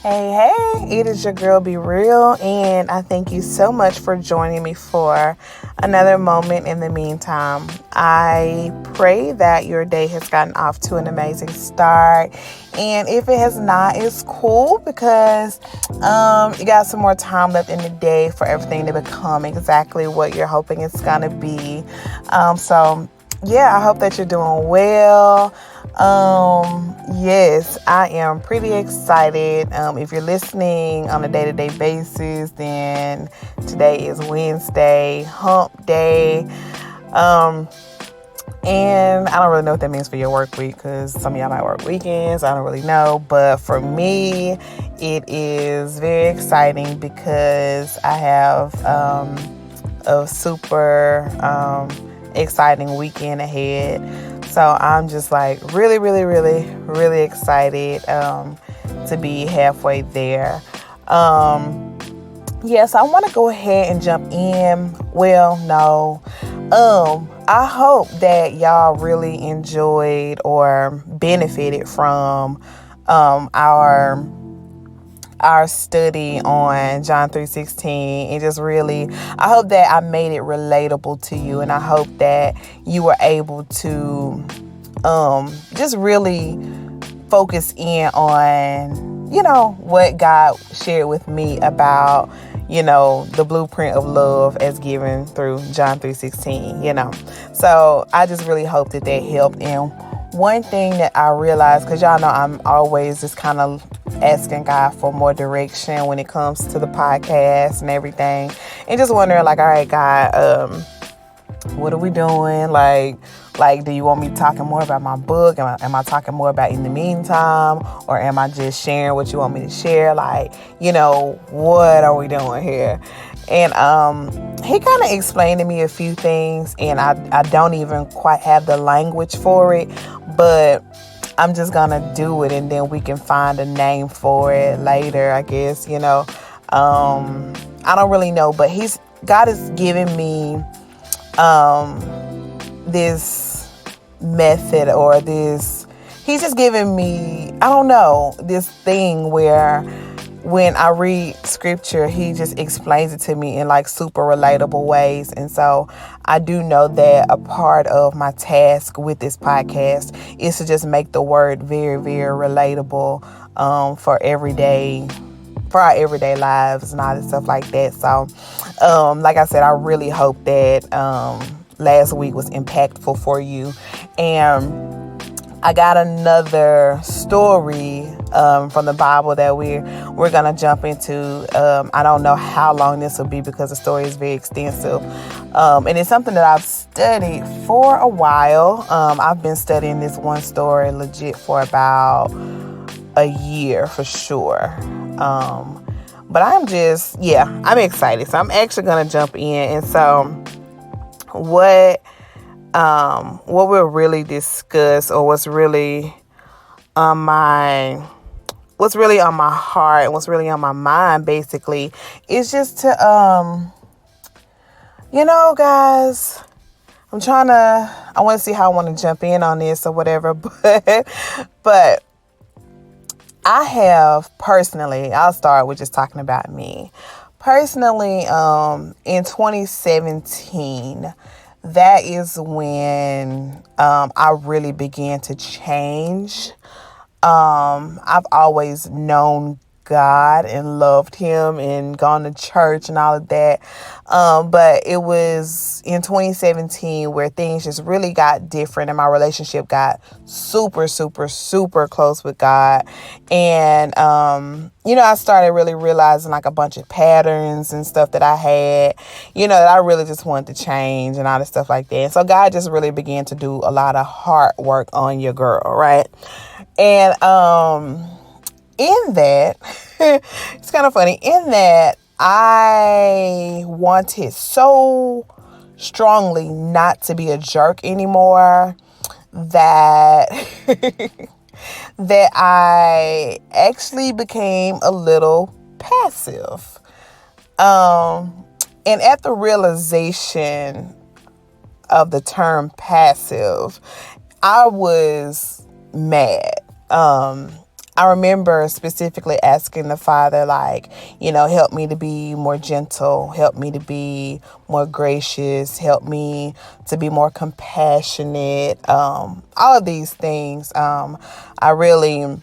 Hey, it is your girl Be Real, and I thank you so much for joining me for another moment in the meantime. I pray that your day has gotten off to an amazing start, and if it has not, it's cool because you got some more time left in the day for everything to become exactly what you're hoping it's gonna be. I hope that you're doing well. Yes, I am pretty excited. If you're listening on a day-to-day basis, then today is Wednesday, hump day. And I don't really know what that means for your work week because some of y'all might work weekends. I don't really know. But for me, it is very exciting because I have a super exciting weekend ahead. So I'm just like really, really, really, really excited to be halfway there. Yes, I want to go ahead and jump in. Well, no. I hope that y'all really enjoyed or benefited from our study on John 3:16. And just really, I hope that I made it relatable to you, and I hope that you were able to just really focus in on what God shared with me about the blueprint of love as given through John 3:16. So I just really hope that helped. And one thing that I realized, because y'all know I'm always just kind of asking God for more direction when it comes to the podcast and everything, and just wondering like, all right, God, what are we doing? Like, do you want me talking more about my book? Am I talking more about in the meantime? Or am I just sharing what you want me to share? Like, what are we doing here? And he kind of explained to me a few things, and I don't even quite have the language for it, but I'm just going to do it, and then we can find a name for it later, I guess, I don't really know, but God is giving me this method, or he's just giving me, I don't know, this thing where when I read scripture, he just explains it to me in like super relatable ways. And so I do know that a part of my task with this podcast is to just make the word very, very relatable for our everyday lives and all this stuff like that. So like I said, I really hope that last week was impactful for you. And I got another story from the Bible that we're gonna jump into. I don't know how long this will be because the story is very extensive, and it's something that I've studied for a while. I've been studying this one story legit for about a year for sure. But I'm excited. So I'm actually gonna jump in. And so what we'll really discuss, or what's really on my heart and what's really on my mind basically is just to guys, I want to see how I want to jump in on this or whatever, but I have personally, I'll start with just talking about me. Personally, in 2017, that is when I really began to change. I've always known God and loved him and gone to church and all of that. But it was in 2017 where things just really got different and my relationship got super, super, super close with God. And, I started really realizing like a bunch of patterns and stuff that I had, that I really just wanted to change and all this stuff like that. And so God just really began to do a lot of hard work on your girl, right? And, in that, it's kind of funny, in that I wanted so strongly not to be a jerk anymore that that I actually became a little passive. And at the realization of the term passive, I was mad. I remember specifically asking the Father, like, help me to be more gentle, help me to be more gracious, help me to be more compassionate, all of these things. I really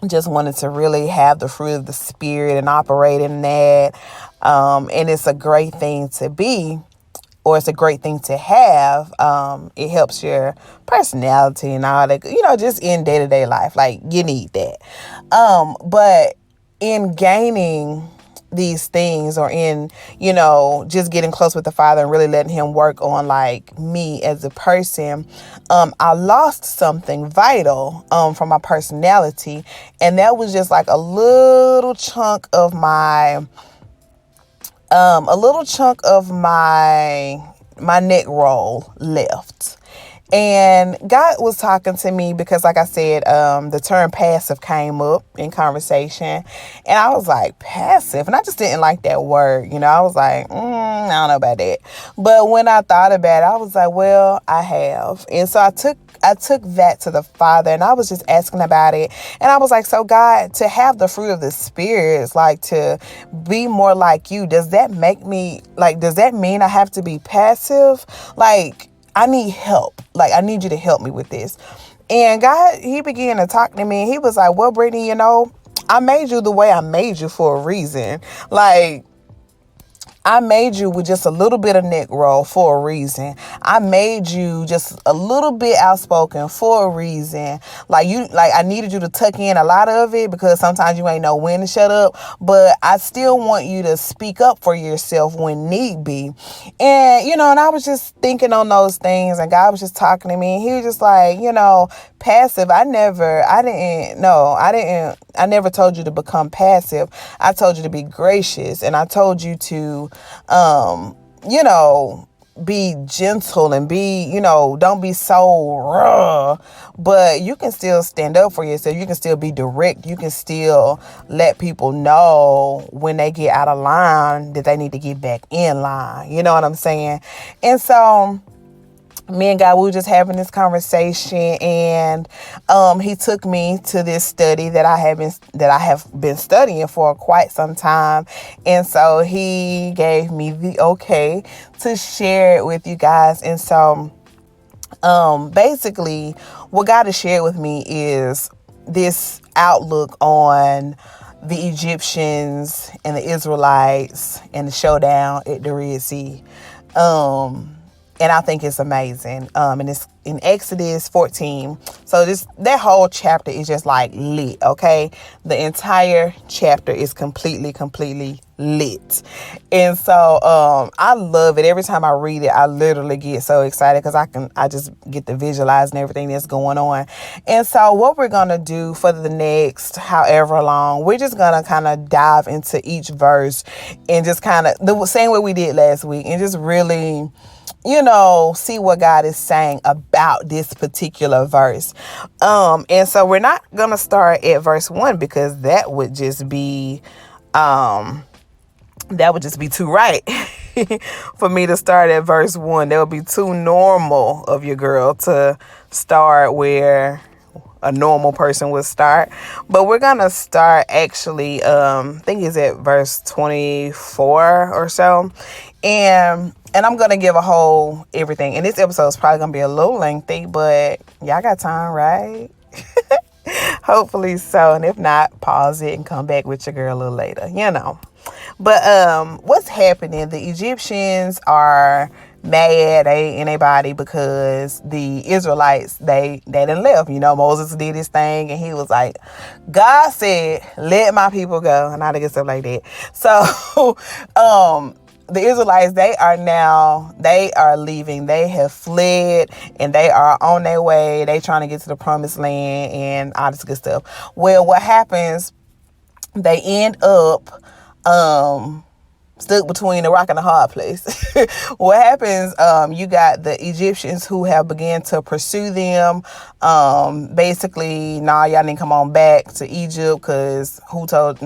just wanted to really have the fruit of the Spirit and operate in that. And it's a great thing to be, or it's a great thing to have. It helps your personality and all that, just in day-to-day life. Like, you need that. But in gaining these things, or in, just getting close with the Father and really letting him work on like me as a person, I lost something vital from my personality. And that was just like a little chunk of my neck roll left. And God was talking to me because, like I said, the term passive came up in conversation. And I was like, passive? And I just didn't like that word. I was like, I don't know about that. But when I thought about it, I was like, well, I have. And so I took that to the Father, and I was just asking about it. And I was like, so God, to have the fruit of the Spirit is like to be more like you. Does that make me, like, does that mean I have to be passive? Like, I need help. Like, I need you to help me with this. And God, he began to talk to me. And he was like, well, Brittany, I made you the way I made you for a reason. Like, I made you with just a little bit of neck roll for a reason. I made you just a little bit outspoken for a reason. Like, I needed you to tuck in a lot of it because sometimes you ain't know when to shut up. But I still want you to speak up for yourself when need be. And, and I was just thinking on those things, and God was just talking to me. And he was just like, passive. I never told you to become passive. I told you to be gracious, and I told you to, be gentle and be, don't be so raw, but you can still stand up for yourself. You can still be direct. You can still let people know when they get out of line that they need to get back in line. You know what I'm saying? And so me and God, we were just having this conversation, and he took me to this study that I have been studying for quite some time. And so he gave me the okay to share it with you guys. And so basically what God has shared with me is this outlook on the Egyptians and the Israelites and the showdown at the Red Sea. And I think it's amazing. And it's in Exodus 14. So that whole chapter is just like lit, okay? The entire chapter is completely lit. And so I love it. Every time I read it, I literally get so excited because I just get to visualize and everything that's going on. And so what we're going to do for the next however long, we're just going to kind of dive into each verse and just kind of the same way we did last week, and just really, see what God is saying about this particular verse. And so we're not going to start at verse 1 because that would just be too right for me to start at verse 1. That would be too normal of your girl to start where a normal person would start. But we're going to start actually, I think it's at verse 24 or so. And I'm going to give a whole everything. And this episode is probably going to be a little lengthy, but y'all got time, right? Hopefully so. And if not, pause it and come back with your girl a little later, But what's happening? The Egyptians are mad in their body because the Israelites, they done left. Moses did his thing, and he was like, God said, let my people go, and all that good stuff like that. So the Israelites, they are leaving. They have fled, and they are on their way. They trying to get to the promised land and all this good stuff. Well, what happens, they end up stuck between a rock and a hard place. What happens, you got the Egyptians who have begun to pursue them. Basically, y'all need to come on back to Egypt, because who said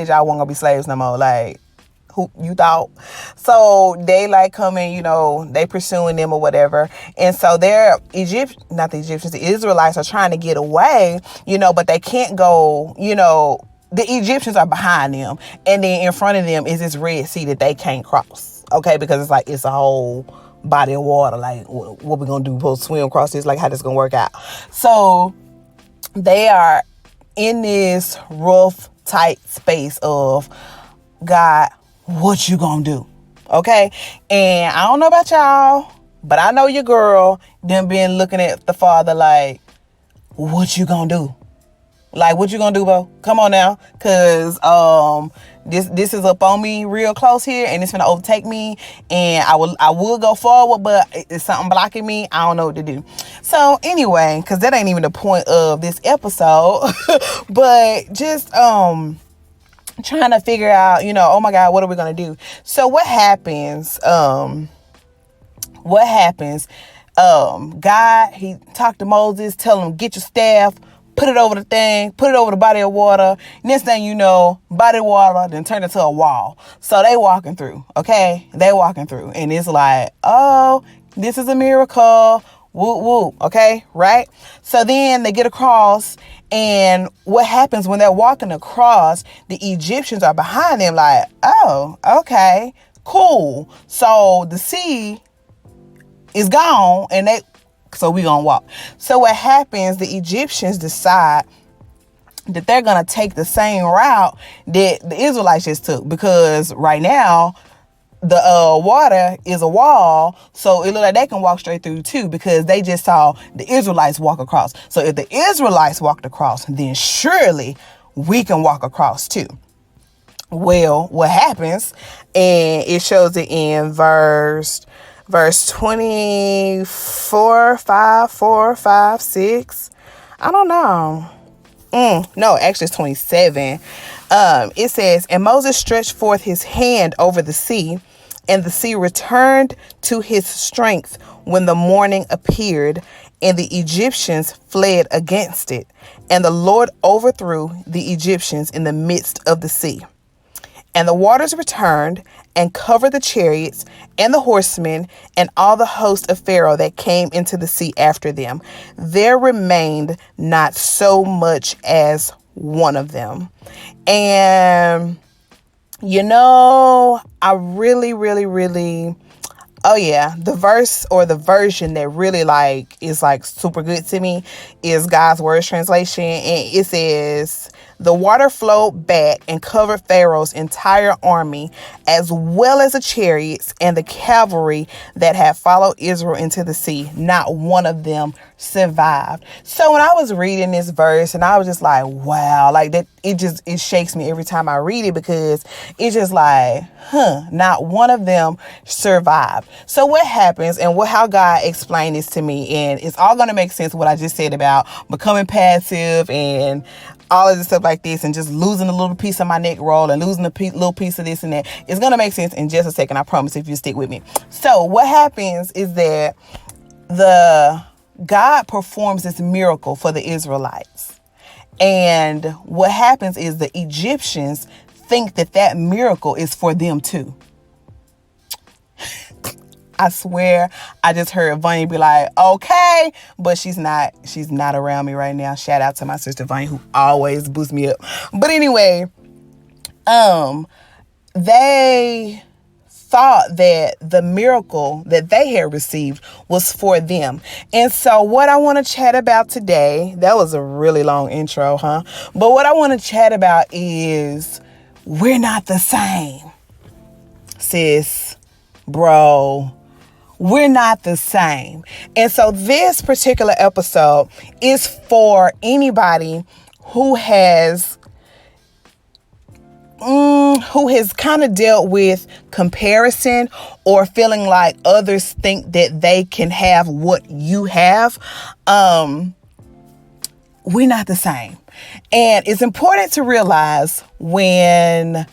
y'all weren't gonna be slaves no more? Like, who you thought. So they like coming, they pursuing them or whatever. And so not the Egyptians, the Israelites are trying to get away, but they can't go, the Egyptians are behind them. And then in front of them is this Red Sea that they can't cross. Okay, because it's a whole body of water. Like, what we gonna do? We'll swim across this? Like, how this gonna work out? So they are in this rough, tight space of, God, what you gonna do? Okay, and I don't know about y'all, but I know your girl them been looking at the Father like, what you gonna do? Like, what you gonna do, Bo? Come on now. Cause this is up on me real close here, and it's gonna overtake me. And I will go forward, but it's something blocking me. I don't know what to do. So anyway, cause that ain't even the point of this episode. But just trying to figure out, oh my God, what are we gonna do? So what happens? God, he talked to Moses, tell him, get your staff, put it over the thing, put it over the body of water. Next thing you know, body of water then turned into a wall. So they walking through, okay? They walking through. And it's like, oh, this is a miracle. Woo, woo, okay? Right? So then they get across, and what happens when they're walking across, the Egyptians are behind them like, oh, okay, cool. So the sea is gone, and so we gonna walk. So what happens, the Egyptians decide that they're gonna take the same route that the Israelites just took, because right now the water is a wall, so it looks like they can walk straight through too, because they just saw the Israelites walk across. So if the Israelites walked across, then surely we can walk across too. Well, what happens, and it shows it in verse 24, 5, 4, 5, 6. I don't know. No, actually it's 27. It says, and Moses stretched forth his hand over the sea, and the sea returned to his strength when the morning appeared, and the Egyptians fled against it. And the Lord overthrew the Egyptians in the midst of the sea. And the waters returned and covered the chariots and the horsemen and all the host of Pharaoh that came into the sea after them. There remained not so much as one of them. And, I really, really, really, the verse or the version that really is super good to me is God's Word translation. And it says, the water flowed back and covered Pharaoh's entire army, as well as the chariots and the cavalry that had followed Israel into the sea. Not one of them survived. So when I was reading this verse, and I was just like, wow, like that, it shakes me every time I read it, because it's just like, not one of them survived. So what happens, and how God explained this to me, and it's all going to make sense what I just said about becoming passive and all of this stuff like this, and just losing a little piece of my neck roll and losing a little piece of this and that. It's going to make sense in just a second, I promise, if you stick with me. So what happens is that God performs this miracle for the Israelites. And what happens is the Egyptians think that miracle is for them too. I swear, I just heard Vanya be like, okay, but she's not around me right now. Shout out to my sister Vanya, who always boosts me up. But anyway, they thought that the miracle that they had received was for them. And so what I want to chat about today, that was a really long intro, huh? But what I want to chat about is, we're not the same. Sis, bro, we're not the same. And so this particular episode is for anybody who has kind of dealt with comparison, or feeling like others think that they can have what you have. We're not the same. And it's important to realize when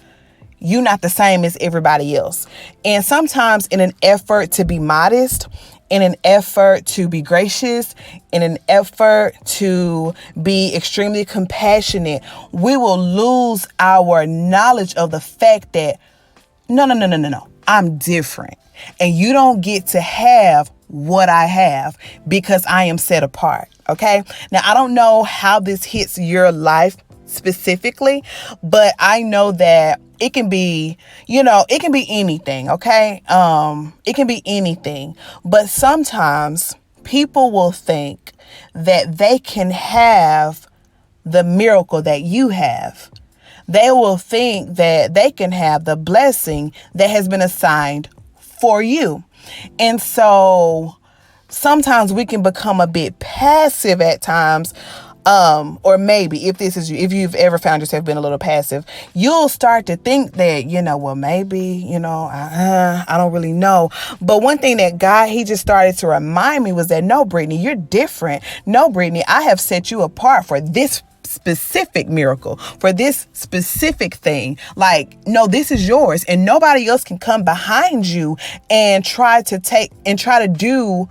you're not the same as everybody else. And sometimes in an effort to be modest, in an effort to be gracious, in an effort to be extremely compassionate, we will lose our knowledge of the fact that No, no, no, no, no, no. I'm different. And you don't get to have what I have because I am set apart. Okay. Now, I don't know how this hits your life specifically, but I know that it can be, it can be anything. Okay. It can be anything, but sometimes people will think that they can have the miracle that you have. They will think that they can have the blessing that has been assigned for you. And so sometimes we can become a bit passive at times. Or maybe if this is you, if you've ever found yourself being a little passive, you'll start to think that, well, maybe, I don't really know. But one thing that God, he just started to remind me was that, no, Brittany, you're different. No, Brittany, I have set you apart for this specific miracle, for this specific thing. Like, no, this is yours, and nobody else can come behind you and try to do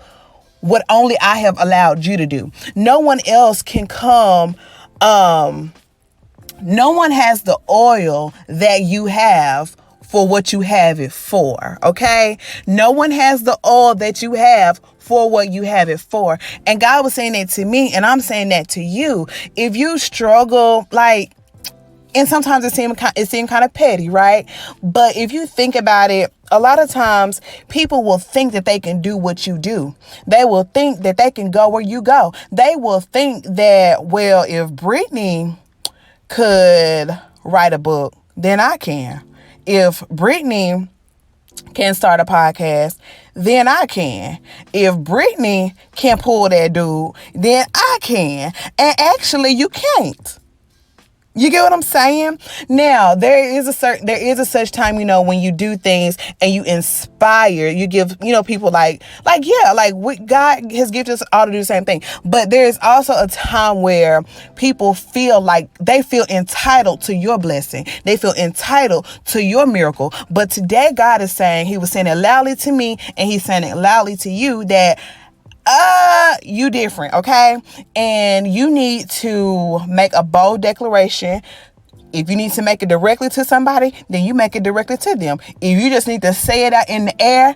what only I have allowed you to do. No one else can come. No one has the oil that you have for what you have it for. Okay. No one has the oil that you have for what you have it for. And God was saying that to me, and I'm saying that to you. If you struggle, and sometimes it seemed kind of petty, right? But if you think about it, a lot of times people will think that they can do what you do. They will think that they can go where you go. They will think that, well, if Brittany could write a book, then I can. If Brittany can start a podcast, then I can. If Brittany can pull that dude, then I can. And actually, you can't. You get what I'm saying? Now, there is a such time, when you do things and you inspire, you give, people what God has gifted us all to do the same thing. But there's also a time where people feel like they feel entitled to your blessing. They feel entitled to your miracle. But today God is saying, he was saying it loudly to me, and he's saying it loudly to you that you different, okay? And you need to make a bold declaration. If you need to make it directly to somebody, then you make it directly to them. If you just need to say it out in the air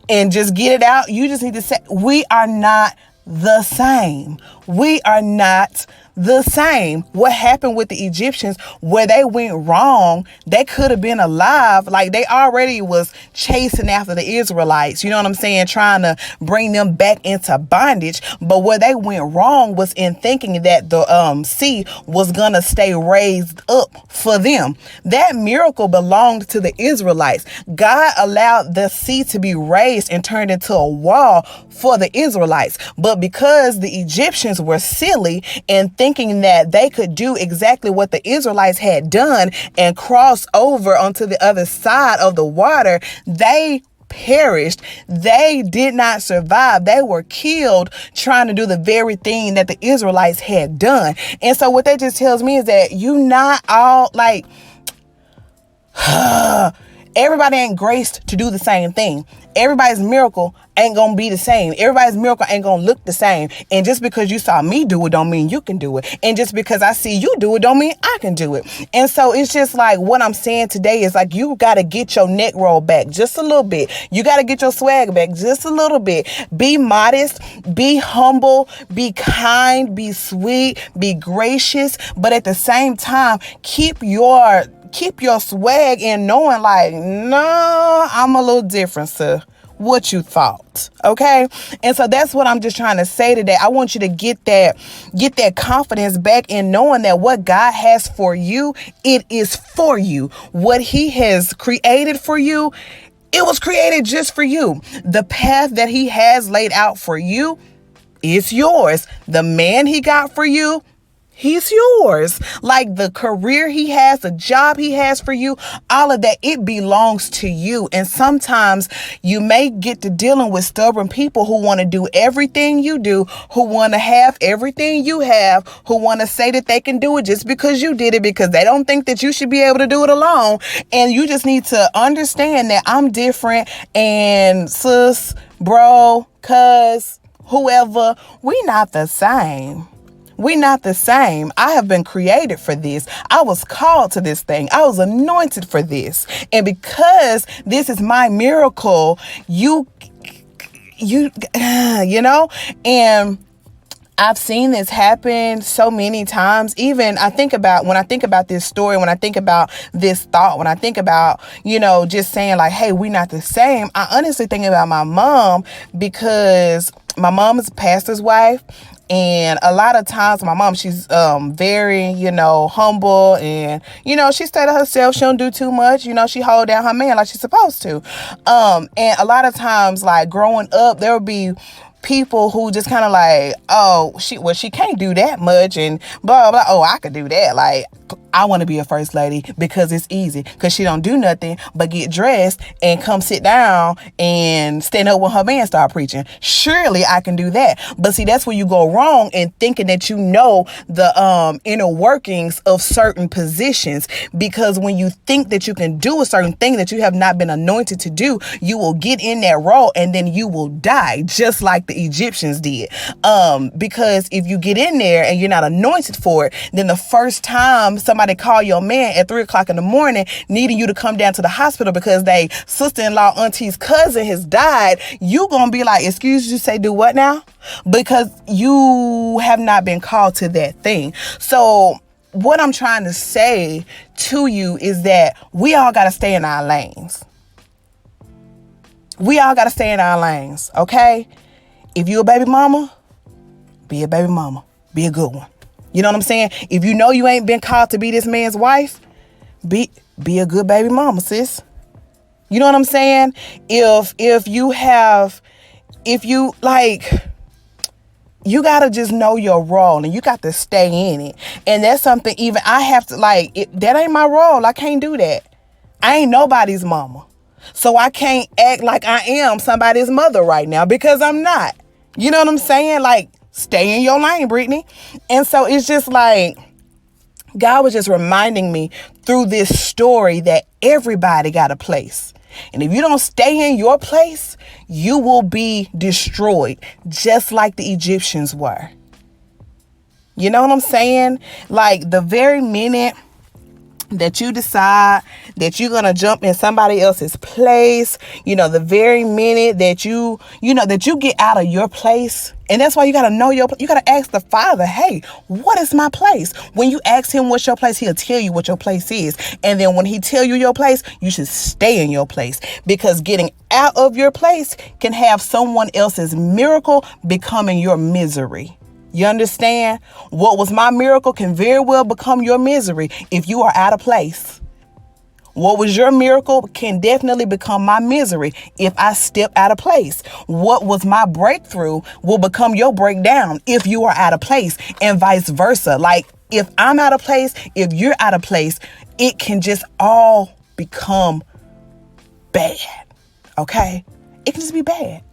and just get it out, you just need to say, we are not the same. We are not the same. What happened with the Egyptians, where they went wrong, they could have been alive. Like, they already was chasing after the Israelites, you know what I'm saying, trying to bring them back into bondage. But where they went wrong was in thinking that the sea was gonna stay raised up for them. That miracle belonged to the Israelites. God allowed the sea to be raised and turned into a wall for the Israelites. But because the Egyptians were silly and thinking that they could do exactly what the Israelites had done and cross over onto the other side of the water, they perished. They did not survive. They were killed trying to do the very thing that the Israelites had done. And so what that just tells me is that you not all everybody ain't graced to do the same thing. Everybody's miracle ain't gonna be the same. Everybody's miracle ain't gonna look the same. And just because you saw me do it don't mean you can do it. And just because I see you do it don't mean I can do it. And so it's just like, what I'm saying today is like, you gotta get your neck roll back just a little bit. You gotta get your swag back just a little bit. Be modest, be humble, be kind, be sweet, be gracious, but at the same time, keep your swag in, knowing like, no, I'm a little different, sir. What you thought. Okay. And so that's what I'm just trying to say today. I want you to get that confidence back in knowing that what God has for you, it is for you. What he has created for you, it was created just for you. The path that he has laid out for you, it's yours. The man he got for you, he's yours. Like the career he has, the job he has for you, all of that, it belongs to you. And sometimes you may get to dealing with stubborn people who want to do everything you do, who want to have everything you have, who want to say that they can do it just because you did it, because they don't think that you should be able to do it alone. And you just need to understand that I'm different, and sis, bro, cuz, whoever, we not the same. We not the same. I have been created for this. I was called to this thing. I was anointed for this. And because this is my miracle, you know, and I've seen this happen so many times. Even when I think about this story, when I think about this thought, when I think about, just saying like, hey, we're not the same. I honestly think about my mom, because my mom is a pastor's wife. And a lot of times my mom, she's very, humble, and, she stay to herself. She don't do too much. She hold down her man like she's supposed to. And a lot of times, like growing up, there would be people who just kind of like, oh, she can't do that much, and blah, blah, blah. Oh, I could do that. Like, I want to be a first lady because it's easy, because she don't do nothing but get dressed and come sit down and stand up when her man start preaching. Surely I can do that. But see, that's where you go wrong in thinking that the inner workings of certain positions, because when you think that you can do a certain thing that you have not been anointed to do, you will get in that role and then you will die, just like the Egyptians did. Because if you get in there and you're not anointed for it, then the first time somebody call your man at 3:00 in the morning needing you to come down to the hospital because they sister-in-law, auntie's cousin has died, you gonna be like, excuse you, say do what now? Because you have not been called to that thing. So what I'm trying to say to you is that we all got to stay in our lanes. We all got to stay in our lanes, okay? If you a baby mama, be a baby mama. Be a good one. You know what I'm saying? If you know you ain't been called to be this man's wife, be a good baby mama, sis. You know what I'm saying? If you you got to just know your role, and you got to stay in it. And that's something even I have to, that ain't my role. I can't do that. I ain't nobody's mama. So I can't act like I am somebody's mother right now, because I'm not. You know what I'm saying? Like, stay in your lane, Brittany. And so it's just like, God was just reminding me through this story that everybody got a place. And if you don't stay in your place, you will be destroyed, just like the Egyptians were. You know what I'm saying? Like, the very minute that you decide that you're going to jump in somebody else's place, the very minute that that you get out of your place. And that's why you got to know you got to ask the Father, hey, what is my place? When you ask him what's your place, he'll tell you what your place is. And then when he tell you your place, you should stay in your place, because getting out of your place can have someone else's miracle becoming your misery. You understand? What was my miracle can very well become your misery if you are out of place. What was your miracle can definitely become my misery if I step out of place. What was my breakthrough will become your breakdown if you are out of place, and vice versa. Like, if I'm out of place, if you're out of place, it can just all become bad. Okay? It can just be bad.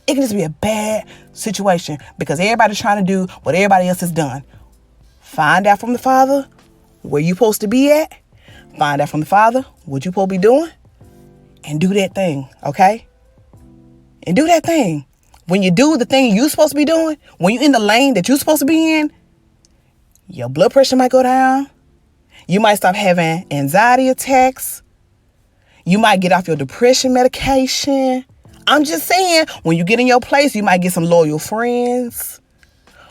It can just be a bad situation because everybody's trying to do what everybody else has done. Find out from the Father where you're supposed to be at. Find out from the Father what you're supposed to be doing. And do that thing, okay? And do that thing. When you do the thing you're supposed to be doing, when you're in the lane that you're supposed to be in, your blood pressure might go down. You might stop having anxiety attacks. You might get off your depression medication. I'm just saying, when you get in your place, you might get some loyal friends.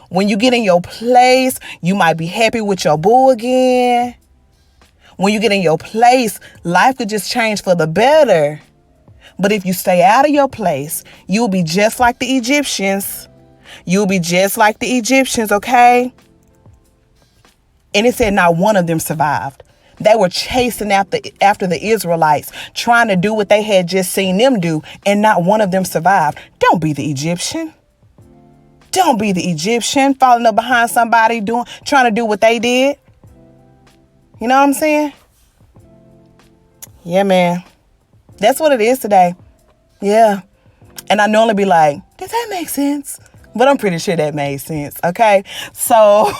When you get in your place, you might be happy with your boo again. When you get in your place, life could just change for the better. But if you stay out of your place, you'll be just like the Egyptians. You'll be just like the Egyptians, okay? And it said not one of them survived. They were chasing after the Israelites, trying to do what they had just seen them do, and not one of them survived. Don't be the Egyptian. Don't be the Egyptian falling up behind somebody trying to do what they did. You know what I'm saying? Yeah, man. That's what it is today. Yeah. And I normally be like, does that make sense? But I'm pretty sure that made sense. Okay. So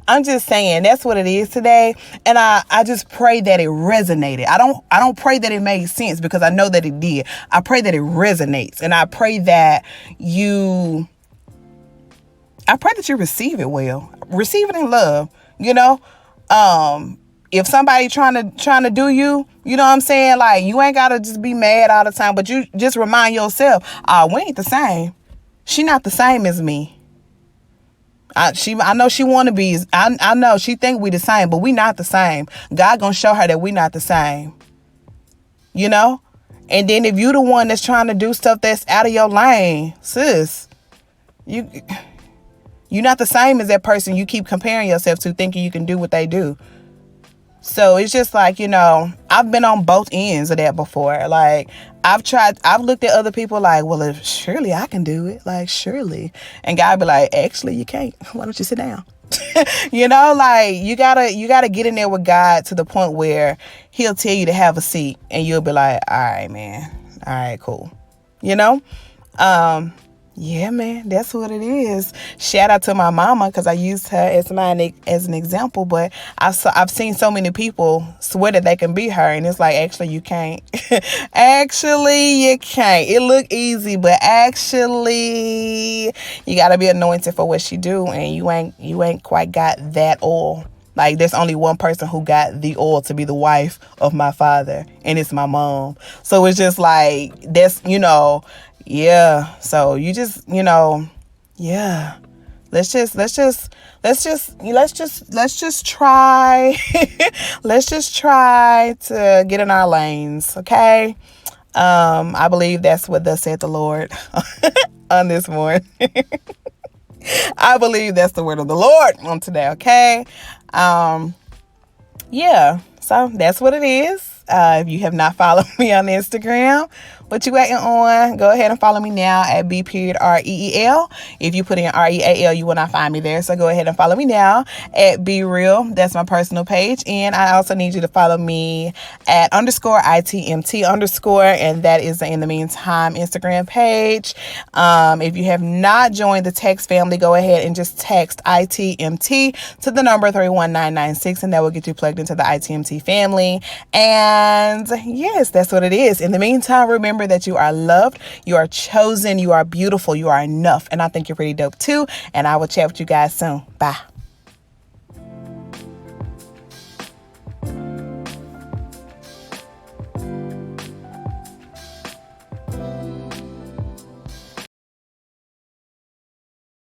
I'm just saying that's what it is today. And I just pray that it resonated. I don't pray that it made sense, because I know that it did. I pray that it resonates. And I pray that you I pray that you receive it well. Receive it in love, you know? If somebody trying to do you, you know what I'm saying? Like, you ain't gotta just be mad all the time, but you just remind yourself, we ain't the same. She not the same as me. I know she want to be. I know she think we the same, but we not the same. God gonna show her that we not the same. You know? And then if you the one that's trying to do stuff that's out of your lane, sis, you're not the same as that person you keep comparing yourself to, thinking you can do what they do. So it's just like, I've been on both ends of that before. Like, I've looked at other people like, well, if surely I can do it. Like, surely. And God be like, actually, you can't. Why don't you sit down? Like, you gotta get in there with God to the point where he'll tell you to have a seat and you'll be like, all right, man. All right, cool. Yeah, man, that's what it is. Shout out to my mama, because I used her as an example. But I've seen so many people swear that they can be her, and it's like, actually, you can't. Actually, you can't. It look easy, but actually, you gotta be anointed for what she do, and you ain't quite got that oil. Like, there's only one person who got the oil to be the wife of my father, and it's my mom. So it's just like, that's, yeah. So you just, yeah. Let's just try. Let's just try to get in our lanes. Okay. I believe that's what thus said the Lord on this morning. I believe that's the word of the Lord on today. Okay. Yeah. So that's what it is. If you have not followed me on Instagram, what you waiting on? Go ahead and follow me now at B.REEL. If you put in REAL, you will not find me there. So go ahead and follow me now at Be Real. That's my personal page. And I also need you to follow me at _ITMT_. And that is the In the Meantime Instagram page. If you have not joined the text family, go ahead and just text ITMT to the number 31996, and that will get you plugged into the ITMT family. And yes, that's what it is. In the meantime, remember that you are loved, you are chosen, you are beautiful, you are enough. And I think you're pretty dope too. And I will chat with you guys soon. Bye.